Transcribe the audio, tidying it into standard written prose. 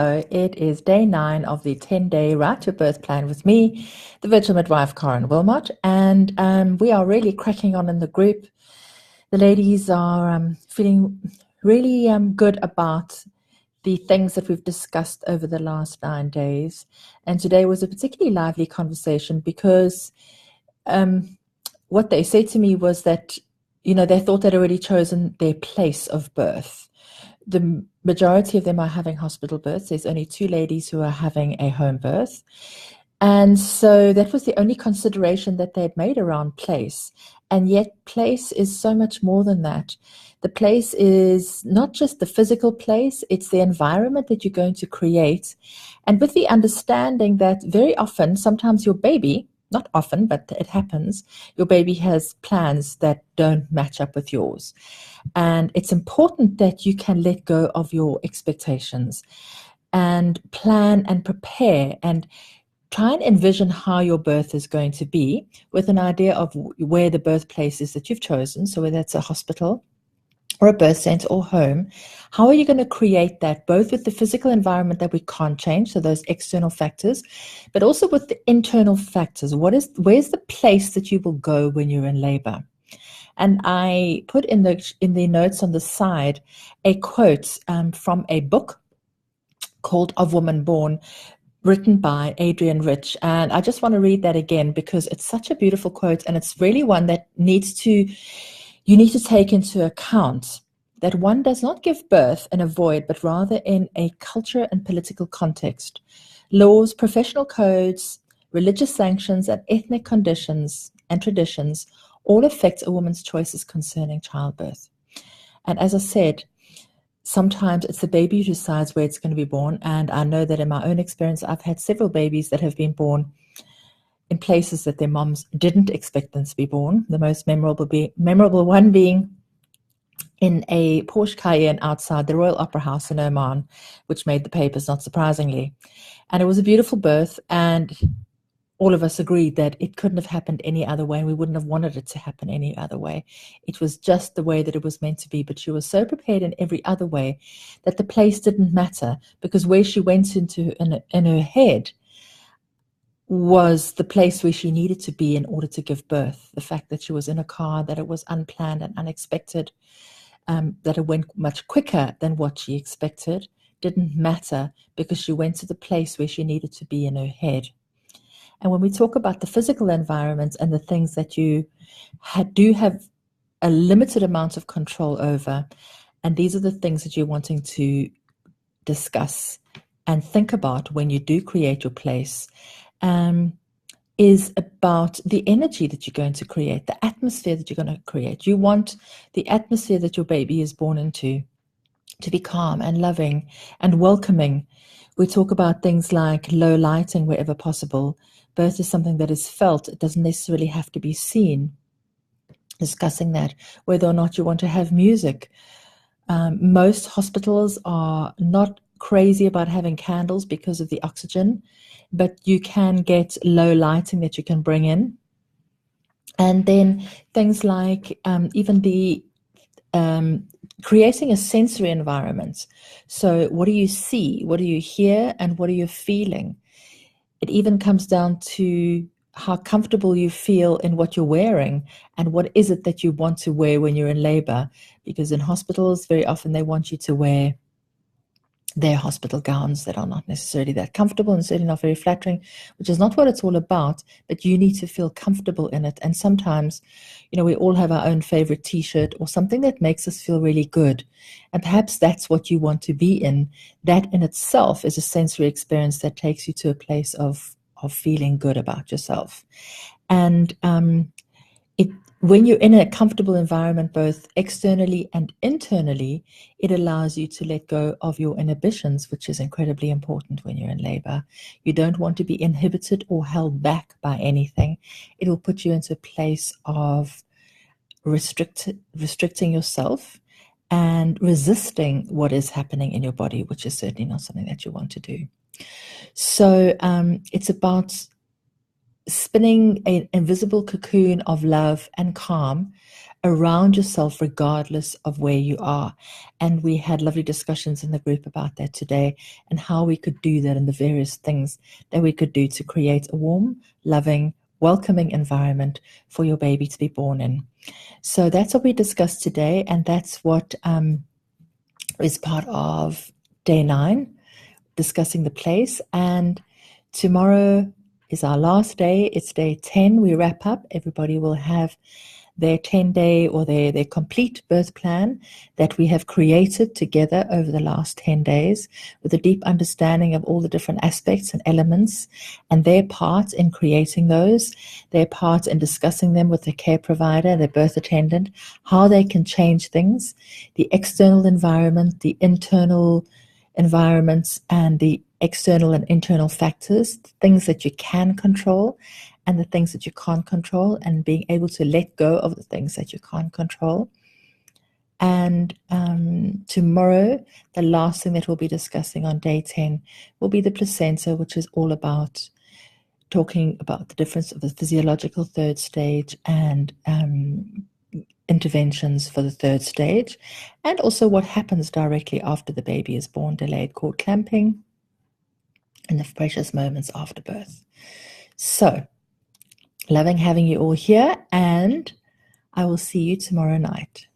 It is day 9 of the 10-day Right to Birth plan with me, the Virtual Midwife, Karen Wilmot, and we are really cracking on in the group. The ladies are feeling really good about the things that we've discussed over the last 9 days, and today was a particularly lively conversation because what they said to me was that, they thought they'd already chosen their place of birth. The majority of them are having hospital births. There's only 2 ladies who are having a home birth. And so that was the only consideration that they'd made around place. And yet place is so much more than that. The place is not just the physical place, it's the environment that you're going to create. And with the understanding that very often, sometimes your baby, not often, but it happens, your baby has plans that don't match up with yours. And it's important that you can let go of your expectations and plan and prepare and try and envision how your birth is going to be with an idea of where the birthplace is that you've chosen. So whether it's a hospital or a birth center or home, how are you going to create that both with the physical environment that we can't change, so those external factors, but also with the internal factors? Where's the place that you will go when you're in labor? And I put in the notes on the side a quote from a book called Of Woman Born, written by Adrienne Rich. And I just want to read that again because it's such a beautiful quote, and it's really one that you need to take into account that one does not give birth in a void, but rather in a culture and political context. Laws, professional codes, religious sanctions, and ethnic conditions and traditions all affect a woman's choices concerning childbirth. And as I said, sometimes it's the baby who decides where it's going to be born. And I know that in my own experience, I've had several babies that have been born in places that their moms didn't expect them to be born. The most memorable one being in a Porsche Cayenne outside the Royal Opera House in Oman, which made the papers, not surprisingly. And it was a beautiful birth, and all of us agreed that it couldn't have happened any other way, and we wouldn't have wanted it to happen any other way. It was just the way that it was meant to be, but she was so prepared in every other way that the place didn't matter, because where she went into in her head was the place where she needed to be in order to give birth. The fact that she was in a car, that it was unplanned and unexpected, that it went much quicker than what she expected, didn't matter, because she went to the place where she needed to be in her head. And when we talk about the physical environment and the things that you do have a limited amount of control over, and these are the things that you're wanting to discuss and think about when you do create your place, is about the energy that you're going to create, the atmosphere that you're going to create. You want the atmosphere that your baby is born into to be calm and loving and welcoming. We talk about things like low lighting wherever possible. Birth is something that is felt. It doesn't necessarily have to be seen. Discussing that, whether or not you want to have music. Most hospitals are not crazy about having candles because of the oxygen, but you can get low lighting that you can bring in. And then things like even the creating a sensory environment. So what do you see? What do you hear? And what are you feeling? It even comes down to how comfortable you feel in what you're wearing, and what is it that you want to wear when you're in labor. Because in hospitals, very often they want you to wear their hospital gowns that are not necessarily that comfortable and certainly not very flattering, which is not what it's all about, but you need to feel comfortable in it. And sometimes, we all have our own favorite t-shirt or something that makes us feel really good. And perhaps that's what you want to be in. That in itself is a sensory experience that takes you to a place of feeling good about yourself. And when you're in a comfortable environment, both externally and internally, it allows you to let go of your inhibitions, which is incredibly important when you're in labor. You don't want to be inhibited or held back by anything. It will put you into a place of restricting yourself and resisting what is happening in your body, which is certainly not something that you want to do. So it's about spinning an invisible cocoon of love and calm around yourself regardless of where you are. And we had lovely discussions in the group about that today and how we could do that and the various things that we could do to create a warm, loving, welcoming environment for your baby to be born in. So that's what we discussed today, and that's what is part of day 9, discussing the place. And tomorrow is our last day. It's day 10. We wrap up. Everybody will have their 10-day or their complete birth plan that we have created together over the last 10 days with a deep understanding of all the different aspects and elements and their part in creating those, their part in discussing them with the care provider, their birth attendant, how they can change things, the external environment, the internal environments, and the external and internal factors, things that you can control and the things that you can't control, and being able to let go of the things that you can't control. And tomorrow, the last thing that we'll be discussing on day 10 will be the placenta, which is all about talking about the difference of the physiological third stage and interventions for the third stage, and also what happens directly after the baby is born, delayed cord clamping, and the precious moments after birth. So, loving having you all here, and I will see you tomorrow night.